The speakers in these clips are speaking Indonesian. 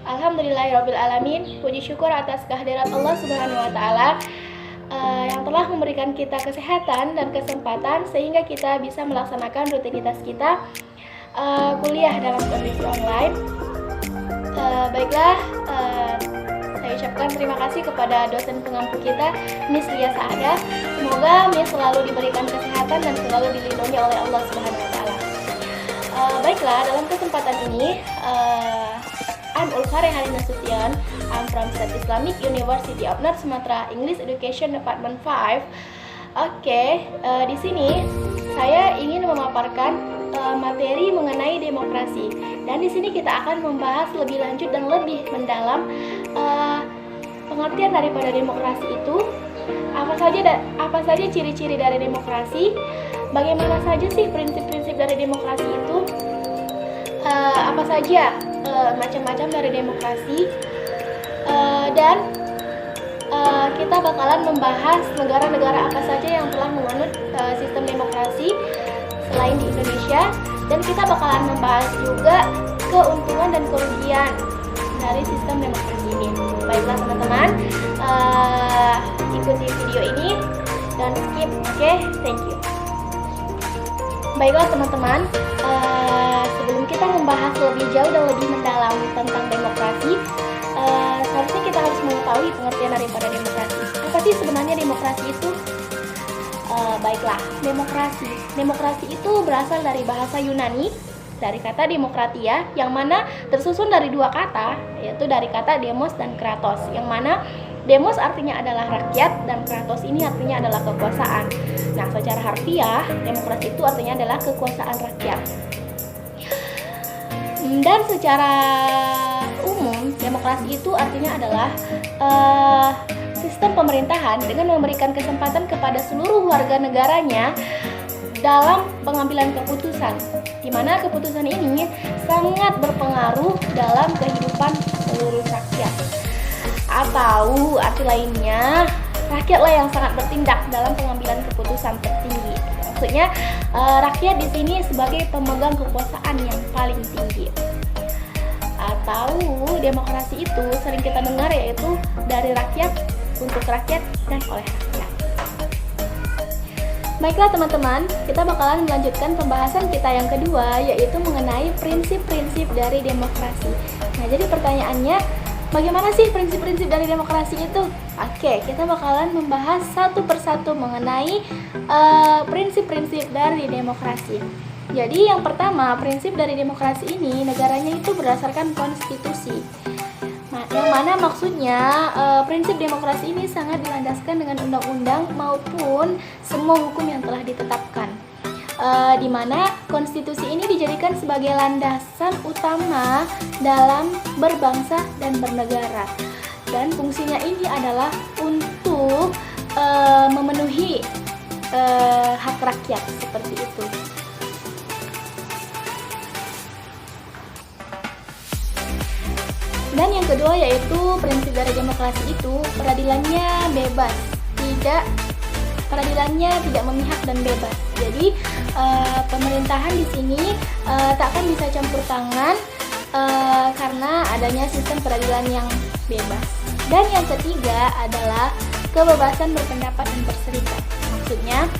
Alhamdulillahirabbil alamin. Puji syukur atas kehadirat Allah Subhanahu wa taala yang telah memberikan kita kesehatan dan kesempatan sehingga kita bisa melaksanakan rutinitas kita kuliah dalam kondisi online. Baiklah, saya ucapkan terima kasih kepada dosen pengampu kita, Miss Lia Saada. Semoga Miss selalu diberikan kesehatan dan selalu dilindungi oleh Allah Subhanahu wa taala. Baiklah, dalam kesempatan ini I'm Ulfa Rehalina Sution. I'm from State Islamic University of North Sumatra, English Education Department 5. Di sini saya ingin memaparkan materi mengenai demokrasi. Dan di sini kita akan membahas lebih lanjut dan lebih mendalam pengertian daripada demokrasi itu. Apa saja ciri-ciri dari demokrasi? Bagaimana saja sih prinsip-prinsip dari demokrasi itu? Apa saja macam-macam dari demokrasi? Dan kita bakalan membahas negara-negara apa saja yang telah menganut sistem demokrasi selain di Indonesia, dan kita bakalan membahas juga keuntungan dan kerugian dari sistem demokrasi ini. Baiklah teman-teman, ikuti video ini dan skip, oke? Thank you. Baiklah teman-teman, sebelum kita membahas lebih jauh dan lebih mendalam tentang demokrasi, seharusnya kita harus mengetahui pengertian daripada demokrasi. Apa sih sebenarnya demokrasi itu? Baiklah, demokrasi itu berasal dari bahasa Yunani, dari kata demokratia, yang mana tersusun dari dua kata, yaitu dari kata demos dan kratos, yang mana demos artinya adalah rakyat dan kratos ini artinya adalah kekuasaan. Nah, secara harfiah, demokrasi itu artinya adalah kekuasaan rakyat. Dan secara umum, demokrasi itu artinya adalah sistem pemerintahan dengan memberikan kesempatan kepada seluruh warga negaranya dalam pengambilan keputusan, di mana keputusan ini sangat berpengaruh dalam kehidupan seluruh rakyat. Atau arti lainnya, rakyatlah yang sangat bertindak dalam pengambilan keputusan tertinggi. Maksudnya rakyat di sini sebagai pemegang kekuasaan yang paling tinggi. Atau demokrasi itu sering kita dengar yaitu dari rakyat, untuk rakyat, dan oleh rakyat. Baiklah teman-teman, kita bakalan melanjutkan pembahasan kita yang kedua, yaitu mengenai prinsip-prinsip dari demokrasi. Nah, jadi pertanyaannya, bagaimana sih prinsip-prinsip dari demokrasi itu? Kita bakalan membahas satu persatu mengenai prinsip-prinsip dari demokrasi. Jadi yang pertama, prinsip dari demokrasi ini negaranya itu berdasarkan konstitusi. Yang mana maksudnya prinsip demokrasi ini sangat dilandaskan dengan undang-undang maupun semua hukum yang telah ditetapkan. Di mana konstitusi ini dijadikan sebagai landasan utama dalam berbangsa dan bernegara. Dan fungsinya ini adalah untuk memenuhi hak rakyat, seperti itu. Dan yang kedua yaitu prinsip dari demokrasi itu peradilannya bebas, peradilannya tidak memihak dan bebas. Jadi pemerintahan di sini tak akan bisa campur tangan karena adanya sistem peradilan yang bebas. Dan yang ketiga adalah kebebasan berpendapat dan berserikat. Maksudnya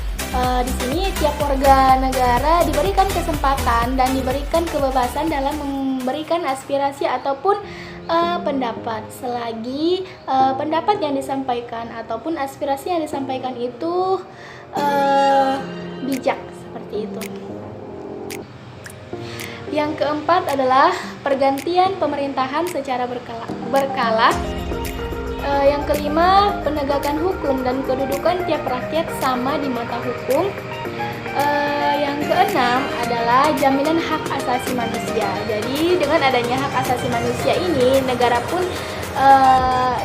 di sini tiap warga negara diberikan kesempatan dan diberikan kebebasan dalam memberikan aspirasi ataupun pendapat, selagi pendapat yang disampaikan ataupun aspirasi yang disampaikan itu bijak, seperti itu. Yang keempat adalah pergantian pemerintahan secara berkala. Yang kelima, penegakan hukum dan kedudukan tiap rakyat sama di mata hukum. Yang keenam adalah jaminan hak asasi manusia. Jadi dengan adanya hak asasi manusia ini, negara pun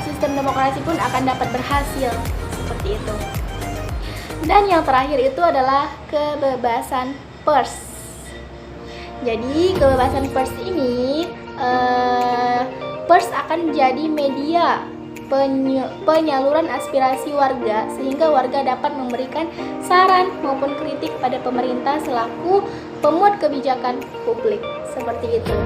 sistem demokrasi pun akan dapat berhasil, seperti itu. Dan yang terakhir itu adalah kebebasan pers. Jadi kebebasan pers ini, pers akan menjadi media penyaluran aspirasi warga sehingga warga dapat memberikan saran maupun kritik pada pemerintah selaku pemuat kebijakan publik, seperti itu.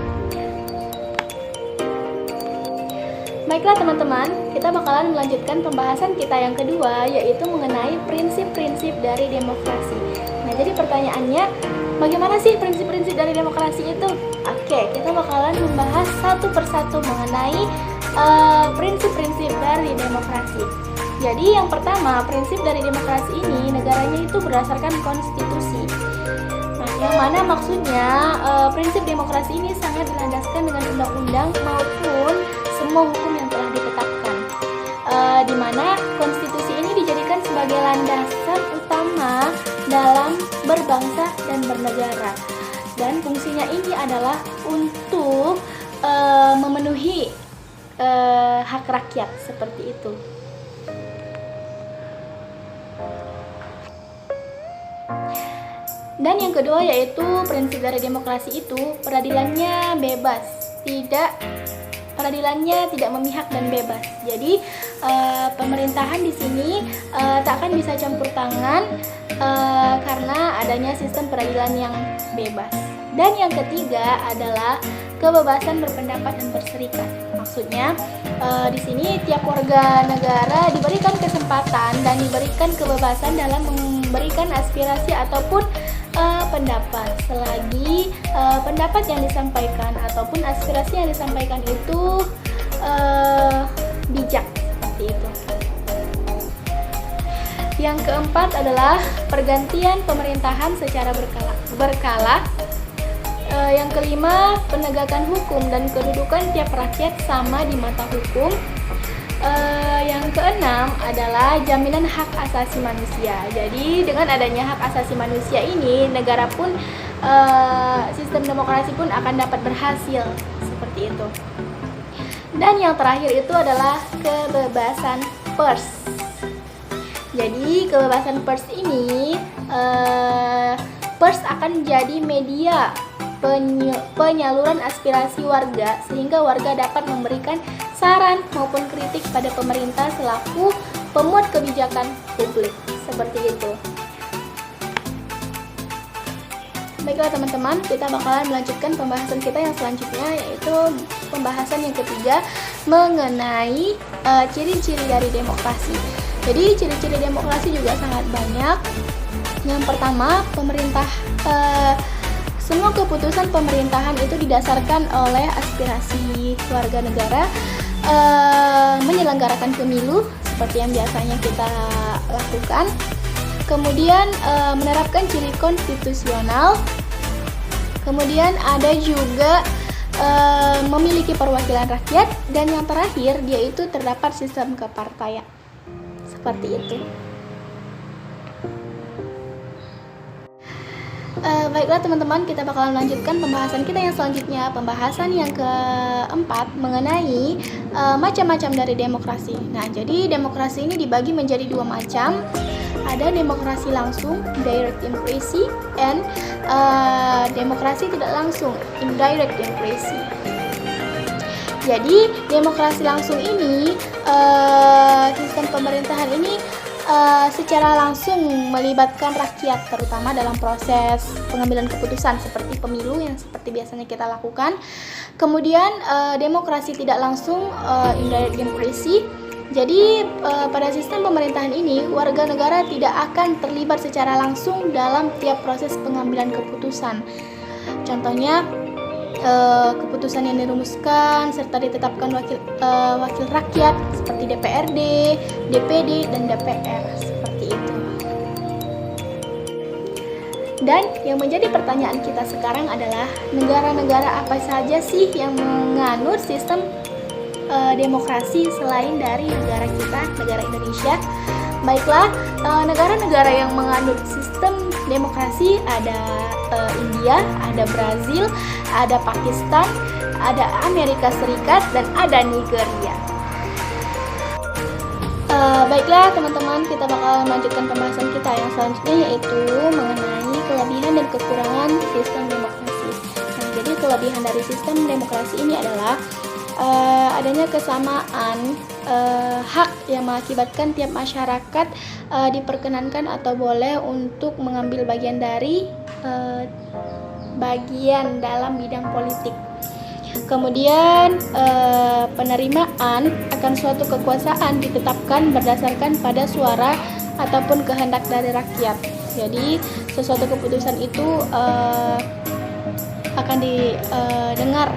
Baiklah teman-teman, kita bakalan melanjutkan pembahasan kita yang kedua, yaitu mengenai prinsip-prinsip dari demokrasi. Nah, jadi pertanyaannya, bagaimana sih prinsip-prinsip dari demokrasi itu? Oke, kita bakalan membahas satu persatu mengenai prinsip-prinsip dari demokrasi. Jadi yang pertama, prinsip dari demokrasi ini, negaranya itu berdasarkan konstitusi. Nah, yang mana maksudnya prinsip demokrasi ini sangat dilandaskan dengan undang-undang maupun semua hukum yang telah ditetapkan, di mana konstitusi ini dijadikan sebagai landasan utama dalam berbangsa dan bernegara, dan fungsinya ini adalah untuk memenuhi hak rakyat, seperti itu. Dan yang kedua yaitu prinsip dari demokrasi itu peradilannya bebas, peradilannya tidak memihak dan bebas. Jadi pemerintahan di sini tak akan bisa campur tangan karena adanya sistem peradilan yang bebas. Dan yang ketiga adalah kebebasan berpendapat dan berserikat. Maksudnya di sini tiap warga negara diberikan kesempatan dan diberikan kebebasan dalam memberikan aspirasi ataupun pendapat, selagi pendapat yang disampaikan ataupun aspirasi yang disampaikan itu bijak, seperti itu. Yang keempat adalah pergantian pemerintahan secara berkala. Yang kelima, penegakan hukum dan kedudukan tiap rakyat sama di mata hukum. Yang keenam adalah jaminan hak asasi manusia. Jadi dengan adanya hak asasi manusia ini, negara pun sistem demokrasi pun akan dapat berhasil, seperti itu. Dan yang terakhir itu adalah kebebasan pers. Jadi kebebasan pers ini, pers akan jadi media penyaluran aspirasi warga, sehingga warga dapat memberikan saran maupun kritik pada pemerintah selaku pemuat kebijakan publik, seperti itu. Baiklah teman-teman, kita bakalan melanjutkan pembahasan kita yang selanjutnya, yaitu pembahasan yang ketiga mengenai ciri-ciri dari demokrasi. Jadi ciri-ciri demokrasi juga sangat banyak. Yang pertama, semua keputusan pemerintahan itu didasarkan oleh aspirasi warga negara, menyelenggarakan pemilu seperti yang biasanya kita lakukan, kemudian menerapkan ciri konstitusional, kemudian ada juga memiliki perwakilan rakyat, dan yang terakhir dia itu terdapat sistem kepartaian, seperti itu. Baiklah teman-teman, kita bakalan melanjutkan pembahasan kita yang selanjutnya. Pembahasan yang keempat mengenai macam-macam dari demokrasi. Nah, jadi demokrasi ini dibagi menjadi dua macam. Ada demokrasi langsung, direct democracy, and demokrasi tidak langsung, indirect democracy. Jadi demokrasi langsung ini, sistem pemerintahan ini secara langsung melibatkan rakyat, terutama dalam proses pengambilan keputusan seperti pemilu yang seperti biasanya kita lakukan. Kemudian demokrasi tidak langsung, indirect democracy. Jadi pada sistem pemerintahan ini, warga negara tidak akan terlibat secara langsung dalam tiap proses pengambilan keputusan. Contohnya keputusan yang dirumuskan serta ditetapkan wakil rakyat seperti DPRD, DPD, dan DPR, seperti itu. Dan yang menjadi pertanyaan kita sekarang adalah negara-negara apa saja sih yang menganut sistem demokrasi selain dari negara kita, negara Indonesia. Baiklah, negara-negara yang menganut sistem demokrasi ada India, ada Brazil, ada Pakistan, ada Amerika Serikat, dan ada Nigeria. Baiklah teman-teman, kita bakal melanjutkan pembahasan kita yang selanjutnya, yaitu mengenai kelebihan dan kekurangan sistem demokrasi. Nah, jadi kelebihan dari sistem demokrasi ini adalah adanya kesamaan hak yang mengakibatkan tiap masyarakat diperkenankan atau boleh untuk mengambil bagian dari bagian dalam bidang politik. Kemudian penerimaan akan suatu kekuasaan ditetapkan berdasarkan pada suara ataupun kehendak dari rakyat. Jadi sesuatu keputusan itu akan didengar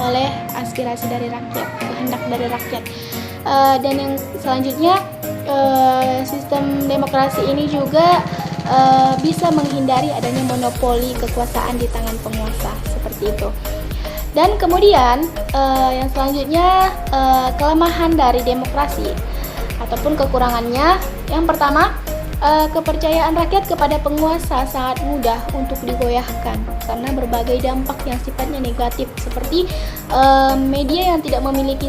oleh aspirasi dari rakyat, kehendak dari rakyat. Dan yang selanjutnya, sistem demokrasi ini juga bisa menghindari adanya monopoli kekuasaan di tangan penguasa, seperti itu. Dan kemudian yang selanjutnya, kelemahan dari demokrasi ataupun kekurangannya. Yang pertama, kepercayaan rakyat kepada penguasa sangat mudah untuk digoyahkan karena berbagai dampak yang sifatnya negatif, seperti media yang tidak memiliki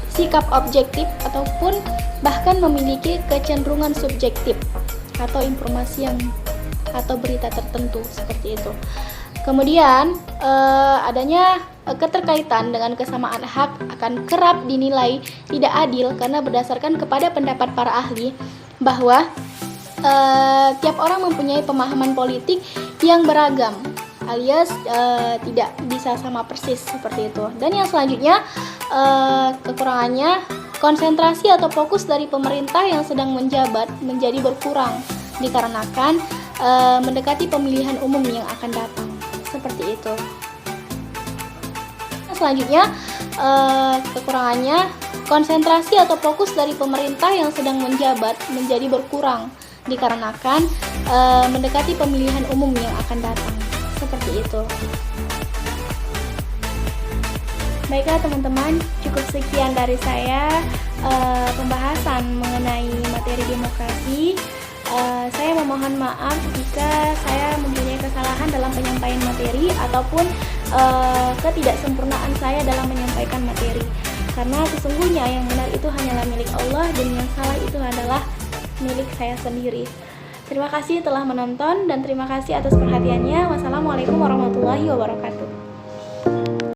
sikap objektif ataupun bahkan memiliki kecenderungan subjektif atau informasi atau berita tertentu, seperti itu. Kemudian adanya keterkaitan dengan kesamaan hak akan kerap dinilai tidak adil karena berdasarkan kepada pendapat para ahli bahwa tiap orang mempunyai pemahaman politik yang beragam, alias tidak bisa sama persis, seperti itu. Dan yang selanjutnya, kekurangannya, konsentrasi atau fokus dari pemerintah yang sedang menjabat menjadi berkurang dikarenakan mendekati pemilihan umum yang akan datang, seperti itu. Selanjutnya, kekurangannya, konsentrasi atau fokus dari pemerintah yang sedang menjabat menjadi berkurang dikarenakan mendekati pemilihan umum yang akan datang, seperti itu. Baiklah teman-teman, cukup sekian dari saya pembahasan mengenai materi demokrasi. Saya memohon maaf jika saya mempunyai kesalahan dalam penyampaian materi ataupun ketidaksempurnaan saya dalam menyampaikan materi. Karena sesungguhnya yang benar itu hanyalah milik Allah dan yang salah itu adalah milik saya sendiri. Terima kasih telah menonton dan terima kasih atas perhatiannya. Wassalamualaikum warahmatullahi wabarakatuh.